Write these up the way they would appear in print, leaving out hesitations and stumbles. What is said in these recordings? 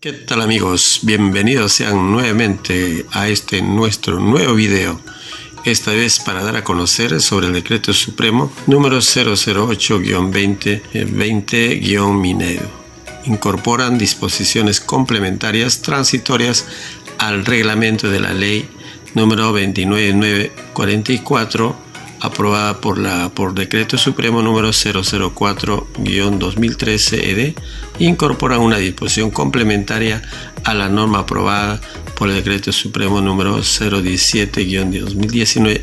¿Qué tal amigos? Bienvenidos sean nuevamente a nuestro nuevo video, esta vez para dar a conocer sobre el Decreto Supremo número 008-2020-Minedu. Incorporan disposiciones complementarias transitorias al reglamento de la ley número 29944 aprobada por Decreto Supremo número 004-2013-ED, incorporan una disposición complementaria a la norma aprobada por el Decreto Supremo número 017-2019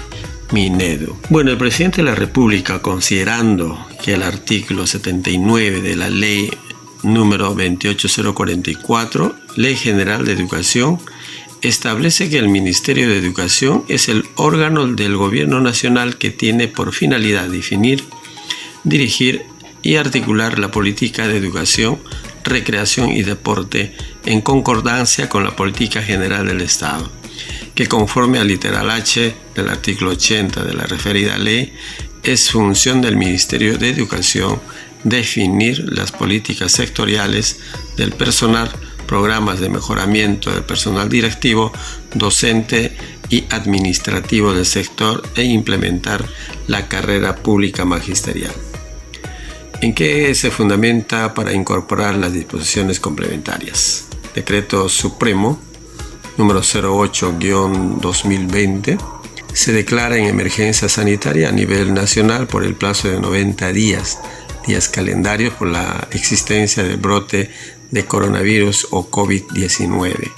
Minedu. Bueno, el presidente de la República, considerando que el artículo 79 de la ley número 28044, Ley General de Educación, establece que el Ministerio de Educación es el órgano del Gobierno Nacional que tiene por finalidad definir, dirigir y articular la política de educación, recreación y deporte en concordancia con la política general del Estado, que conforme al literal H del artículo 80 de la referida ley, es función del Ministerio de Educación definir las políticas sectoriales del personal, programas de mejoramiento del personal directivo, docente y administrativo del sector e implementar la carrera pública magisterial. ¿En qué se fundamenta para incorporar las disposiciones complementarias? Decreto Supremo número 08-2020 se declara en emergencia sanitaria a nivel nacional por el plazo de 90 días calendarios por la existencia del brote de coronavirus o COVID-19.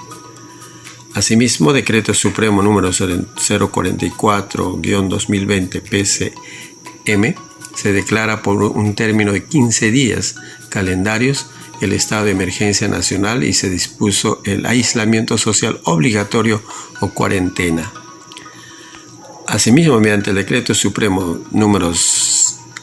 Asimismo, Decreto Supremo número 044-2020 PCM se declara por un término de 15 días calendarios el estado de emergencia nacional y se dispuso el aislamiento social obligatorio o cuarentena. Asimismo, mediante el Decreto Supremo número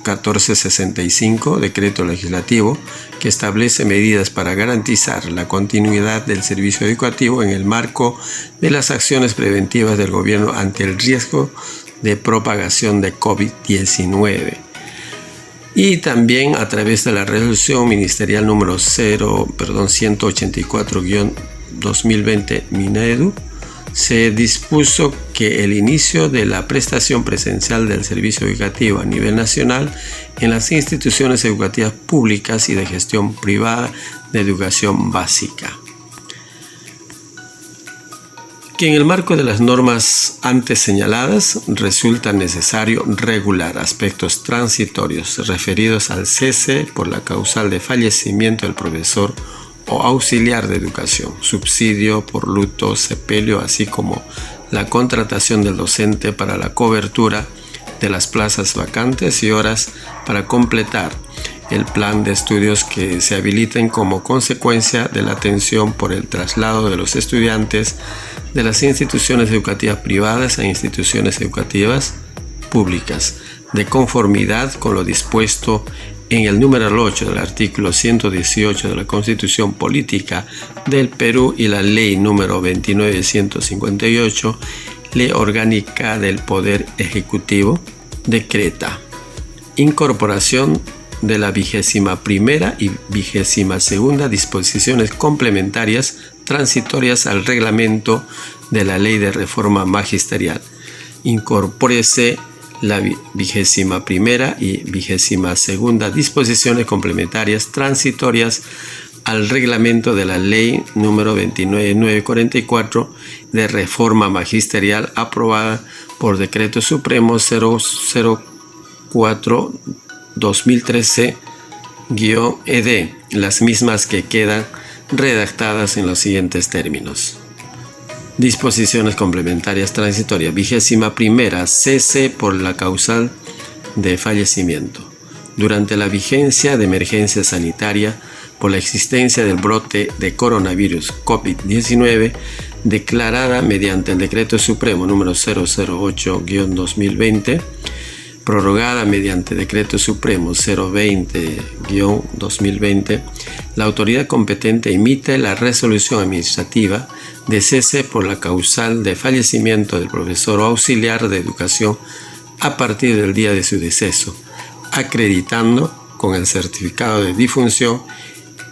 1465, decreto legislativo que establece medidas para garantizar la continuidad del servicio educativo en el marco de las acciones preventivas del gobierno ante el riesgo de propagación de COVID-19. Y también a través de la resolución ministerial número 184-2020 Minedu, se dispuso que el inicio de la prestación presencial del servicio educativo a nivel nacional en las instituciones educativas públicas y de gestión privada de educación básica. Que en el marco de las normas antes señaladas resulta necesario regular aspectos transitorios referidos al cese por la causal de fallecimiento del profesor o auxiliar de educación, subsidio por luto, sepelio, así como la contratación del docente para la cobertura de las plazas vacantes y horas para completar el plan de estudios que se habiliten como consecuencia de la atención por el traslado de los estudiantes de las instituciones educativas privadas a instituciones educativas públicas, de conformidad con lo dispuesto en el número 8 del artículo 118 de la Constitución Política del Perú y la ley número 29158, ley orgánica del Poder Ejecutivo, decreta incorporación de la 21ª y 22ª disposiciones complementarias transitorias al reglamento de la Ley de Reforma Magisterial. Incorpórese la 21ª y 22ª disposiciones complementarias transitorias al reglamento de la ley número 29944 de reforma magisterial aprobada por Decreto Supremo 004-2013-ED, las mismas que quedan redactadas en los siguientes términos. Disposiciones complementarias transitorias. 21ª, cese por la causal de fallecimiento. Durante la vigencia de emergencia sanitaria por la existencia del brote de coronavirus COVID-19, declarada mediante el Decreto Supremo número 008-2020, prorrogada mediante Decreto Supremo 020-2020, la autoridad competente emite la resolución administrativa de cese por la causal de fallecimiento del profesor o auxiliar de educación a partir del día de su deceso, acreditando con el certificado de difunción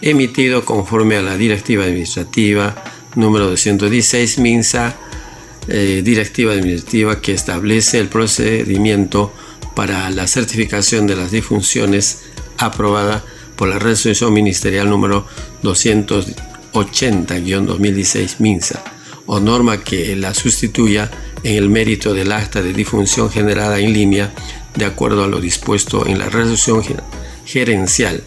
emitido conforme a la Directiva Administrativa número 216 MINSA, Directiva Administrativa que establece el procedimiento para la certificación de las disfunciones aprobada por la Resolución Ministerial número 280-2016 MINSA, o norma que la sustituya en el mérito del acta de difunción generada en línea de acuerdo a lo dispuesto en la Resolución Gerencial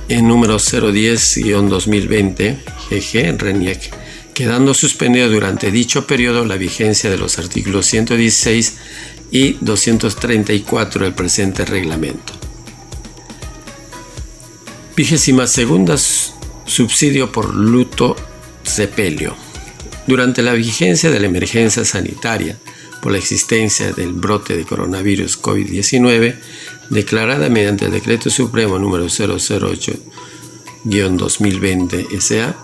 en número 010-2020 GG RENIEC, quedando suspendido durante dicho periodo la vigencia de los artículos 116 y 234 del presente reglamento. 22ª subsidio por luto sepelio. Durante la vigencia de la emergencia sanitaria por la existencia del brote de coronavirus COVID-19, declarada mediante el Decreto Supremo número 008-2020 SA,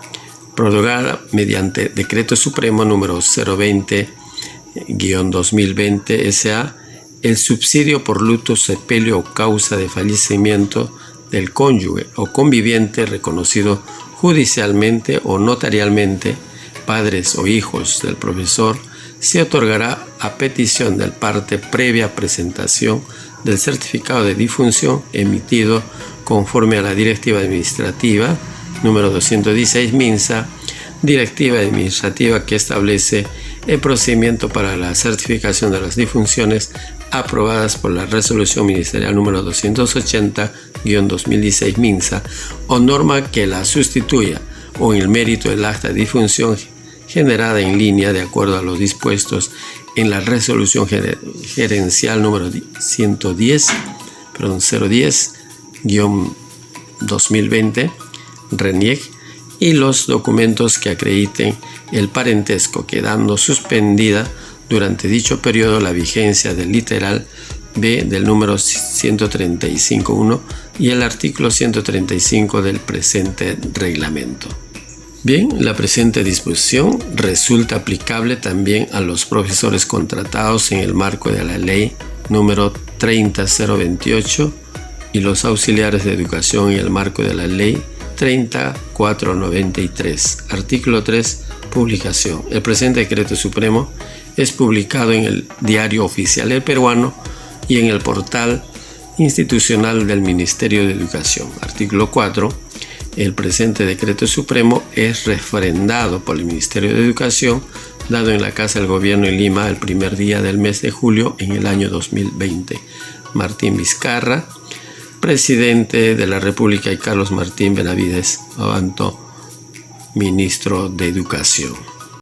prorrogada mediante Decreto Supremo número 020-2020 SA, el subsidio por luto, sepelio o causa de fallecimiento del cónyuge o conviviente reconocido judicialmente o notarialmente, padres o hijos del profesor, se otorgará a petición del parte previa presentación del certificado de difunción emitido conforme a la Directiva Administrativa número 216 MINSA, Directiva Administrativa que establece el procedimiento para la certificación de las difunciones aprobadas por la Resolución Ministerial número 280-2016 MINSA, o norma que la sustituya o en el mérito del acta de difunción generada en línea de acuerdo a los dispuestos en la Resolución Gerencial número 010-2020 RENIEC, y los documentos que acrediten el parentesco, quedando suspendida durante dicho periodo la vigencia del literal B del número 135.1 y el artículo 135 del presente reglamento. Bien, la presente disposición resulta aplicable también a los profesores contratados en el marco de la ley número 30028 y los auxiliares de educación en el marco de la ley 30493. Artículo 3. Publicación. El presente decreto supremo es publicado en el Diario Oficial del Peruano y en el portal institucional del Ministerio de Educación. Artículo 4. El presente decreto supremo es refrendado por el Ministerio de Educación, dado en la Casa del Gobierno en Lima el primer día del mes de julio en el año 2020. Martín Vizcarra, presidente de la República, y Carlos Martín Benavides Abanto, ministro de Educación.